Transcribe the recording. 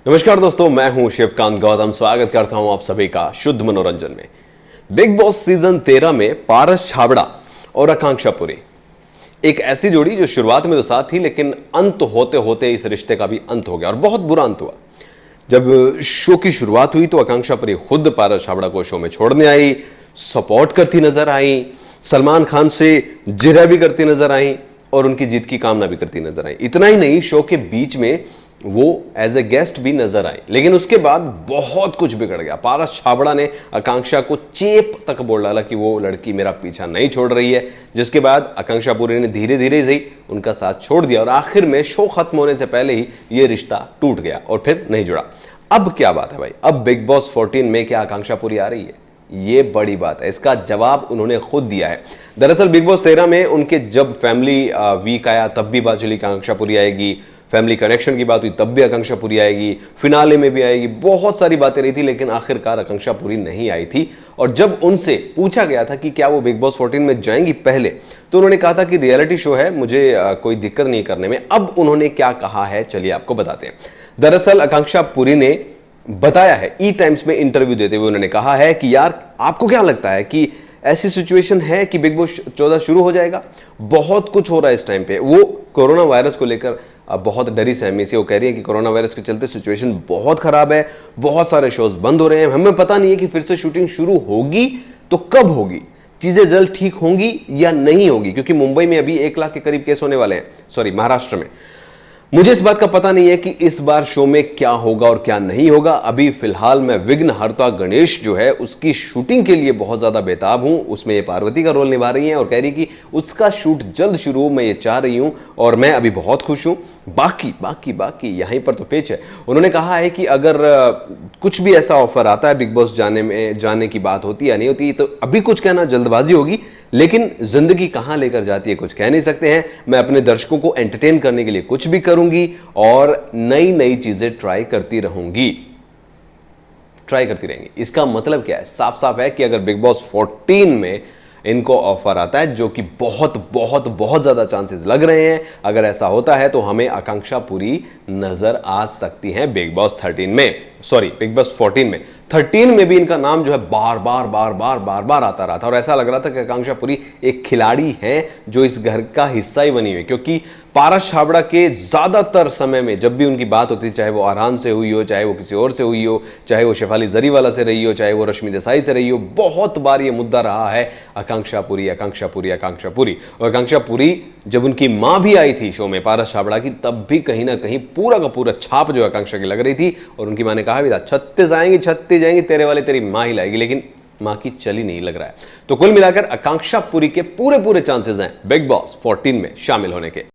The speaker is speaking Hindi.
नमस्कार दोस्तों, मैं हूं शिवकांत गौतम। स्वागत करता हूं आप सभी का शुद्ध मनोरंजन में। बिग बॉस सीजन 13 में पारस छाबड़ा और आकांक्षा पुरी, एक ऐसी जोड़ी जो शुरुआत में तो साथ थी, लेकिन अंत होते होते इस रिश्ते का भी अंत हो गया और बहुत बुरा अंत हुआ। जब शो की शुरुआत हुई तो आकांक्षा पुरी खुद पारस छाबड़ा को शो में छोड़ने आई, सपोर्ट करती नजर आई, सलमान खान से जिरह भी करती नजर आई और उनकी जीत की कामना भी करती नजर आई। इतना ही नहीं, शो के बीच में वो एज ए गेस्ट भी नजर आई, लेकिन उसके बाद बहुत कुछ बिगड़ गया। पारस छाबड़ा ने आकांक्षा को चेप तक बोल डाला कि वो लड़की मेरा पीछा नहीं छोड़ रही है, जिसके बाद आकांक्षा पुरी ने धीरे धीरे ही उनका साथ छोड़ दिया और आखिर में शो खत्म होने से पहले ही ये रिश्ता टूट गया और फिर नहीं जुड़ा। अब क्या बात है भाई, अब बिग बॉस 14 में क्या आकांक्षा पुरी आ रही है? ये बड़ी बात है, इसका जवाब उन्होंने खुद दिया है। दरअसल बिग बॉस 13 में उनके जब फैमिली वीक आया तब भी बात चली कि आकांक्षा पुरी आएगी, फैमिली कनेक्शन की बात हुई तब भी आकांक्षा पुरी आएगी, फिनाले में भी आएगी, बहुत सारी बातें रही थी, लेकिन आखिरकार आकांक्षा पुरी नहीं आई थी। और जब उनसे पूछा गया था कि क्या वो बिग बॉस 14 में जाएंगी पहले, तो उन्होंने कहा था कि रियलिटी शो है, मुझे कोई दिक्कत नहीं करने में। अब उन्होंने क्या कहा है, चलिए आपको बताते हैं। दरअसल आकांक्षा पुरी ने बताया है, ई टाइम्स में इंटरव्यू देते हुए उन्होंने कहा है कि यार आपको क्या लगता है कि ऐसी सिचुएशन है कि बिग बॉस 14 शुरू हो जाएगा? बहुत कुछ हो रहा है इस टाइम पे। वो कोरोना वायरस को लेकर बहुत डरी सहमी से वो कह रही है कि कोरोना वायरस के चलते सिचुएशन बहुत खराब है, बहुत सारे शोज बंद हो रहे हैं, हमें पता नहीं है कि फिर से शूटिंग शुरू होगी तो कब होगी, चीजें जल्द ठीक होंगी या नहीं होगी, क्योंकि मुंबई में अभी 1 लाख के करीब केस होने वाले हैं, सॉरी महाराष्ट्र में। मुझे इस बात का पता नहीं है कि इस बार शो में क्या होगा और क्या नहीं होगा। अभी फिलहाल मैं विघ्नहर्ता गणेश जो है उसकी शूटिंग के लिए बहुत ज्यादा बेताब हूं। उसमें ये पार्वती का रोल निभा रही हैं और कह रही कि उसका शूट जल्द शुरू हो, मैं ये चाह रही हूं और मैं अभी बहुत खुश हूं। बाकी बाकी बाकी यहीं पर तो पेच है। उन्होंने कहा है कि अगर कुछ भी ऐसा ऑफर आता है, बिग बॉस जाने की बात होती है या नहीं होती, तो अभी कुछ कहना जल्दबाजी होगी, लेकिन जिंदगी कहां लेकर जाती है कुछ कह नहीं सकते हैं। मैं अपने दर्शकों को एंटरटेन करने के लिए कुछ भी करूंगी और नई नई चीजें ट्राई करती रहेंगी। इसका मतलब क्या है? साफ साफ है कि अगर बिग बॉस 14 में इनको ऑफर आता है, जो कि बहुत बहुत बहुत ज्यादा चांसेस लग रहे हैं, अगर ऐसा होता है तो हमें आकांक्षा पुरी नजर आ सकती हैं बिग बॉस 13 में, सॉरी बिग बॉस 14 में। 13 में भी इनका नाम जो है बार बार आता रहा था और ऐसा लग रहा था कि आकांक्षा पुरी एक खिलाड़ी है जो इस घर का हिस्सा ही बनी हुई, क्योंकि पारस छाबड़ा के ज्यादातर समय में जब भी उनकी बात होती, चाहे वो आरान से हुई हो, चाहे वो किसी और से हुई हो, चाहे वो शेफाली जरीवाला से रही हो, चाहे वो रश्मि देसाई से रही हो, बहुत बार ये मुद्दा रहा है आकांक्षा पुरी। और आकांक्षा पुरी जब उनकी मां भी आई थी शो में पारस छाबड़ा की, तब भी कहीं ना कहीं पूरा का पूरा छाप जो आकांक्षा की लग रही थी और उनकी मां ने कहा भी था 36 जाएंगी तेरे वाले तेरी मां ही लाएगी, लेकिन मां की चली नहीं लग रहा है। तो कुल मिलाकर आकांक्षा पुरी के पूरे चांसेस हैं बिग बॉस 14 में शामिल होने के।